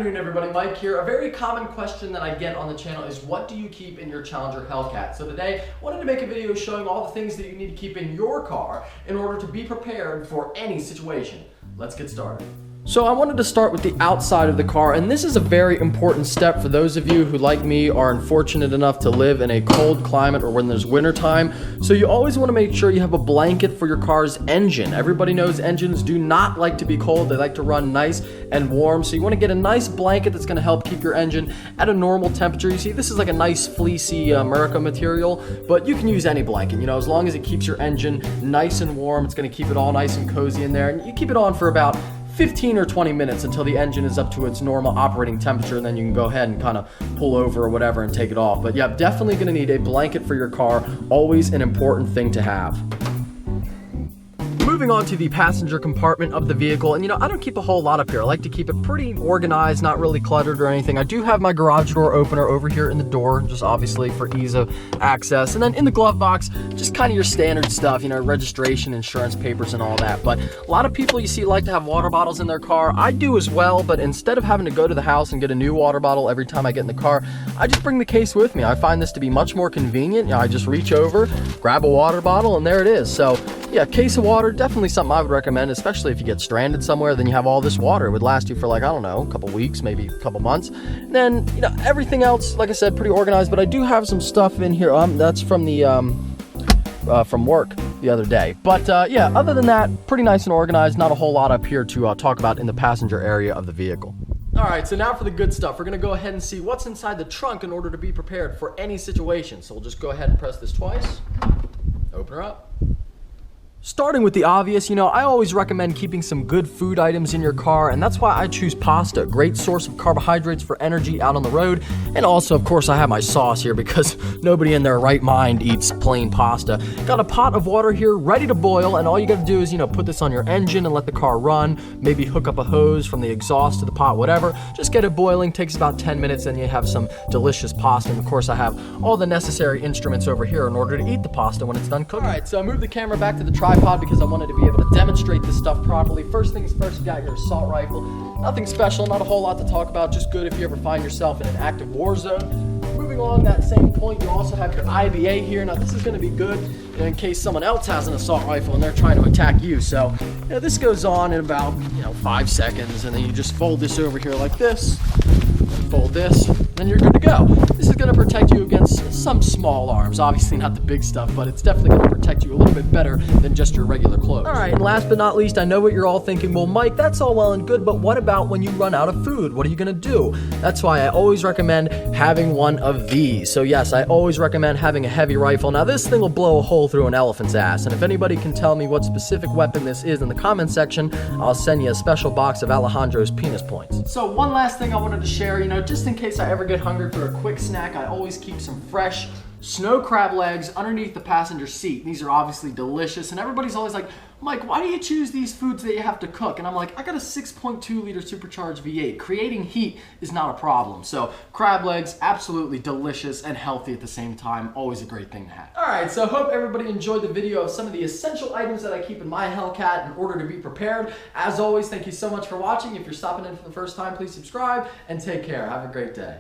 afternoon, everybody. Mike here. A very common question that I get on the channel is, what do you keep in your Challenger Hellcat? So today, I wanted to make a video showing all the things that you need to keep in your car in order to be prepared for any situation. Let's get started. So I wanted to start with the outside of the car, and this is a very important step for those of you who, like me, are unfortunate enough to live in a cold climate or when there's winter time. So you always want to make sure you have a blanket for your car's engine. Everybody knows engines do not like to be cold. They like to run nice and warm. So you want to get a nice blanket that's going to help keep your engine at a normal temperature. You see, this is like a nice fleecy America material, but you can use any blanket, you know, as long as it keeps your engine nice and warm. It's going to keep it all nice and cozy in there, and you keep it on for about 15 or 20 minutes until the engine is up to its normal operating temperature, and then you can go ahead and kind of pull over or whatever and take it off. But yeah, definitely going to need a blanket for your car. Always an important thing to have. Moving on to the passenger compartment of the vehicle, and you know, I don't keep a whole lot up here. I like to keep it pretty organized, not really cluttered or anything. I do have my garage door opener over here in the door, just obviously for ease of access. And then in the glove box, just kind of your standard stuff, you know, registration, insurance papers, and all that. But a lot of people you see like to have water bottles in their car. I do as well, but instead of having to go to the house and get a new water bottle every time I get in the car, I just bring the case with me. I find this to be much more convenient. You know, I just reach over, grab a water bottle, and there it is. So yeah, case of water, definitely something I would recommend, especially if you get stranded somewhere. Then you have all this water. It would last you for, like, I don't know, a couple weeks, maybe a couple months. And then, you know, everything else, like I said, pretty organized. But I do have some stuff in here. That's from the from work the other day. But yeah, other than that, pretty nice and organized. Not a whole lot up here to talk about in the passenger area of the vehicle. All right, so now for the good stuff. We're gonna go ahead and see what's inside the trunk in order to be prepared for any situation. So we'll just go ahead and press this twice. Open her up. Starting with the obvious, you know, I always recommend keeping some good food items in your car, and that's why I choose pasta. Great source of carbohydrates for energy out on the road. And also, of course, I have my sauce here because nobody in their right mind eats plain pasta. Got a pot of water here ready to boil, and all you gotta do is, you know, put this on your engine and let the car run. Maybe hook up a hose from the exhaust to the pot, whatever. Just get it boiling, takes about 10 minutes, and you have some delicious pasta. And of course, I have all the necessary instruments over here in order to eat the pasta when it's done cooking. All right, so I moved the camera back to the tripod because I wanted to be able to demonstrate this stuff properly. First things first, you got your assault rifle. Nothing special, not a whole lot to talk about, just good if you ever find yourself in an active war zone. Moving along that same point, you also have your IBA here. Now this is going to be good in case someone else has an assault rifle and they're trying to attack you. So, you know, this goes on in about, 5 seconds, and then you just fold this over here like this. Fold this, then you're good to go. This is going to protect you against some small arms, obviously not the big stuff, but it's definitely going to protect you a little bit better than just your regular clothes. All right, and last but not least, I know what you're all thinking. Well, Mike, that's all well and good, but what about when you run out of food? What are you going to do? That's why I always recommend having one of these. So yes, I always recommend having a heavy rifle. Now this thing will blow a hole through an elephant's ass, and if anybody can tell me what specific weapon this is in the comment section, I'll send you a special box of Alejandro's penis points. So one last thing I wanted to share, just in case I ever get hungry for a quick snack, I always keep some fresh snow crab legs underneath the passenger seat. These are obviously delicious, and everybody's always like, Mike, why do you choose these foods that you have to cook? And I'm like, I got a 6.2 liter supercharged V8. Creating heat is not a problem. So crab legs, absolutely delicious and healthy at the same time. Always a great thing to have. All right, so I hope everybody enjoyed the video of some of the essential items that I keep in my Hellcat in order to be prepared. As always, thank you so much for watching. If you're stopping in for the first time, please subscribe and take care. Have a great day.